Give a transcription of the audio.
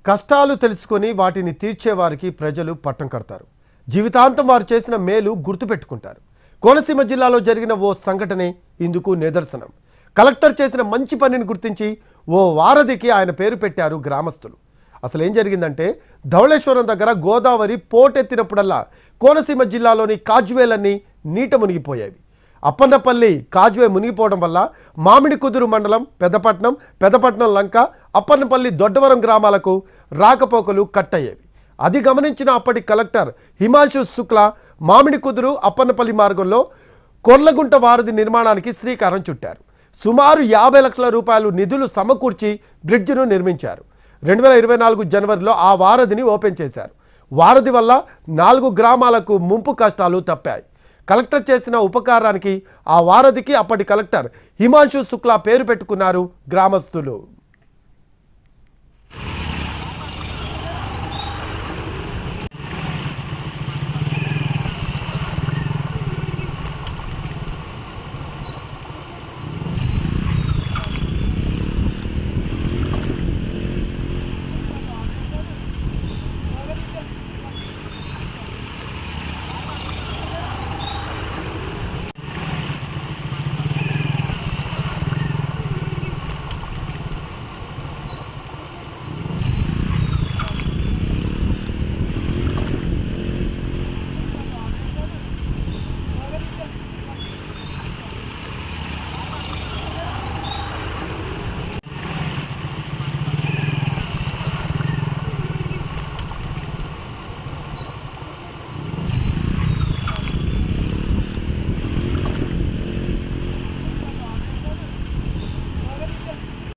కష్టాలు తెలుసుకొని వాటిని తీర్చేవారికి ప్రజలు పట్టం కడతారు. జీవితాంతం వారు చేసిన మేలు గుర్తుపెట్టుకుంటారు. కోనసీమ జిల్లాలో జరిగిన ఓ సంఘటనే ఇందుకు నిదర్శనం. కలెక్టర్ చేసిన మంచి పనిని గుర్తించి ఓ వారధికి ఆయన పేరు పెట్టారు గ్రామస్తులు. అసలు ఏం జరిగిందంటే, ధవళేశ్వరం దగ్గర గోదావరి పోటెత్తినప్పుడల్లా కోనసీమ జిల్లాలోని కాజ్వేలన్నీ నీట మునిగిపోయేవి. అప్పన్నపల్లి కాజ్వే మునిగిపోవడం వల్ల మామిడి కుదురు మండలం పెద్దపట్నం లంక, అప్పన్నపల్లి దొడ్డవరం గ్రామాలకు రాకపోకలు కట్టయ్యేవి. అది గమనించిన అప్పటి కలెక్టర్ హిమాంశు శుక్లా మామిడి కుదురు అప్పన్నపల్లి మార్గంలో కొర్లగుంట వారధి నిర్మాణానికి శ్రీకారం చుట్టారు. సుమారు 50 లక్షల రూపాయలు నిధులు సమకూర్చి బ్రిడ్జిను నిర్మించారు. 2024 జనవరిలో ఆ వారధిని ఓపెన్ చేశారు. వారధి వల్ల 4 గ్రామాలకు ముంపు కష్టాలు తప్పాయి. కలెక్టర్ చేసిన ఉపకారానికి ఆ వారధికి అప్పటి కలెక్టర్ హిమాంశు శుక్లా పేరు పెట్టుకున్నారు గ్రామస్తులు.